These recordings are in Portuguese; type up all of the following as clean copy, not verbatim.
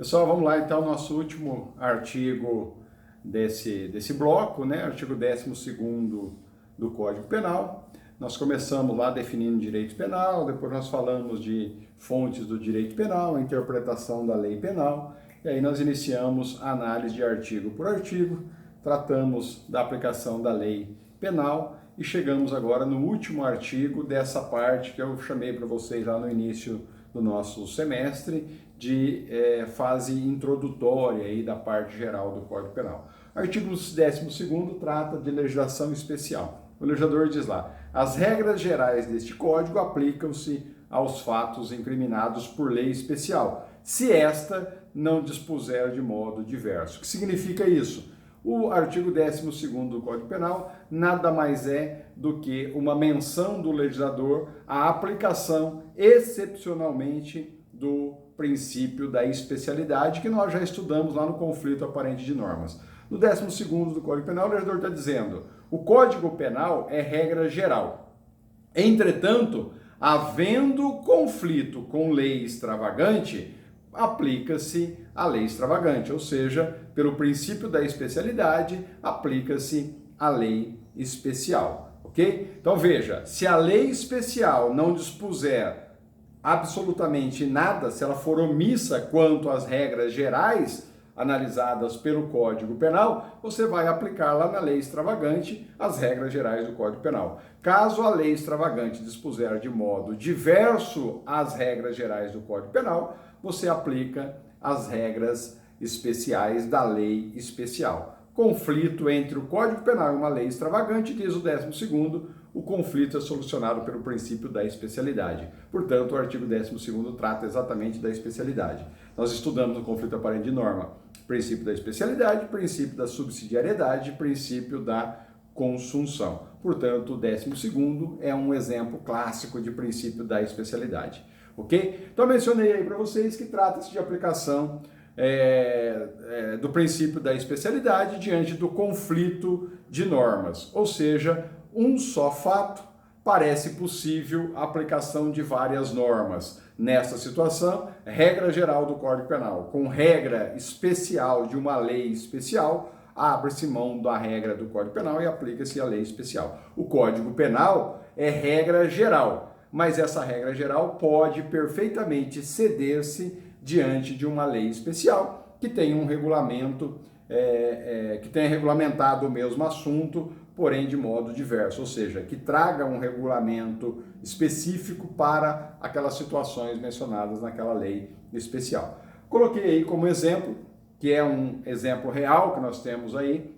Pessoal, vamos lá então, nosso último artigo desse bloco, né? Artigo 12º do Código Penal. Nós começamos lá definindo direito penal, depois nós falamos de fontes do direito penal, a interpretação da lei penal, e aí nós iniciamos a análise de artigo por artigo, tratamos da aplicação da lei penal e chegamos agora no último artigo dessa parte que eu chamei para vocês lá no início do nosso semestre de fase introdutória aí da parte geral do Código Penal. Artigo 12º trata de legislação especial. O legislador diz lá: as regras gerais deste Código aplicam-se aos fatos incriminados por lei especial, se esta não dispuser de modo diverso. O que significa isso? O artigo 12º do Código Penal nada mais é do que uma menção do legislador à aplicação excepcionalmente do princípio da especialidade, que nós já estudamos lá no conflito aparente de normas. No 12º do Código Penal, o legislador está dizendo: o Código Penal é regra geral. Entretanto, havendo conflito com lei extravagante, aplica-se a lei extravagante, ou seja, pelo princípio da especialidade, aplica-se a lei especial, ok? Então veja, se a lei especial não dispuser absolutamente nada, se ela for omissa quanto às regras gerais analisadas pelo Código Penal, você vai aplicar lá na lei extravagante as regras gerais do Código Penal. Caso a lei extravagante dispuser de modo diverso às regras gerais do Código Penal, você aplica as regras especiais da lei especial. Conflito entre o Código Penal e uma lei extravagante, diz o 12º, o conflito é solucionado pelo princípio da especialidade. Portanto, o artigo 12º trata exatamente da especialidade. Nós estudamos no conflito aparente de norma princípio da especialidade, princípio da subsidiariedade, princípio da consunção. Portanto, o 12º é um exemplo clássico de princípio da especialidade. Ok? Então, mencionei aí para vocês que trata-se de aplicação do princípio da especialidade diante do conflito de normas, ou seja, um só fato parece possível a aplicação de várias normas. Nessa situação, regra geral do Código Penal, com regra especial de uma lei especial, abre-se mão da regra do Código Penal e aplica-se a lei especial. O Código Penal é regra geral, mas essa regra geral pode perfeitamente ceder-se diante de uma lei especial que tem um regulamento, que tenha regulamentado o mesmo assunto, porém de modo diverso, ou seja, que traga um regulamento específico para aquelas situações mencionadas naquela lei especial. Coloquei aí como exemplo, que é um exemplo real que nós temos aí,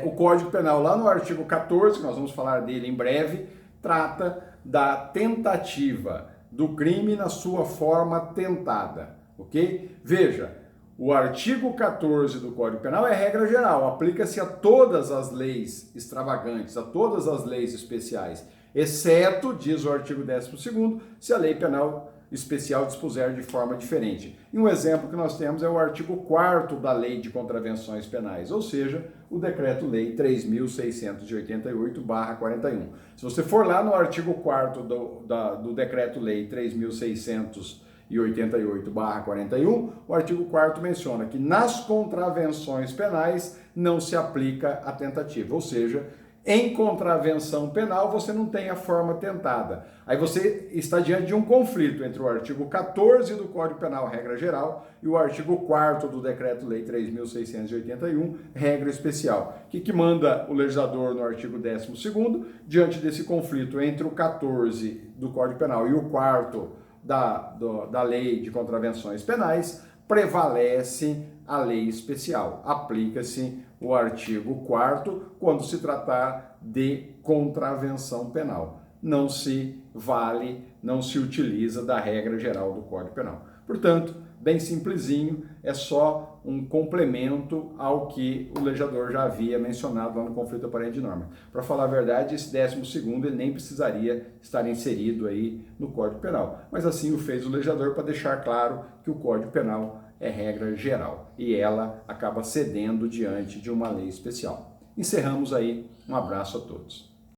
o Código Penal lá no artigo 14, que nós vamos falar dele em breve, trata da tentativa do crime na sua forma tentada, ok? Veja, o artigo 14 do Código Penal é regra geral, aplica-se a todas as leis extravagantes, a todas as leis especiais, exceto, diz o artigo 12º, se a lei penal especial dispuser de forma diferente. E um exemplo que nós temos é o artigo 4º da Lei de Contravenções Penais, ou seja, o Decreto-Lei 3.688/41. Se você for lá no artigo 4º do Decreto-Lei 3.688/41, o artigo 4º menciona que nas contravenções penais não se aplica a tentativa, ou seja, em contravenção penal você não tem a forma tentada. Aí você está diante de um conflito entre o artigo 14 do Código Penal, regra geral, e o artigo 4º do Decreto-Lei 3.681, regra especial. O que manda o legislador no artigo 12º, diante desse conflito entre o 14 do Código Penal e o 4º da Lei de Contravenções Penais? Prevalece a lei especial. Aplica-se o artigo 4º quando se tratar de contravenção penal. Não se vale, não se utiliza da regra geral do Código Penal. Portanto, bem simplesinho, é só um complemento ao que o legislador já havia mencionado lá no conflito aparente de norma. Para falar a verdade, esse 12º ele nem precisaria estar inserido aí no Código Penal, mas assim o fez o legislador para deixar claro que o Código Penal é regra geral e ela acaba cedendo diante de uma lei especial. Encerramos aí, um abraço a todos.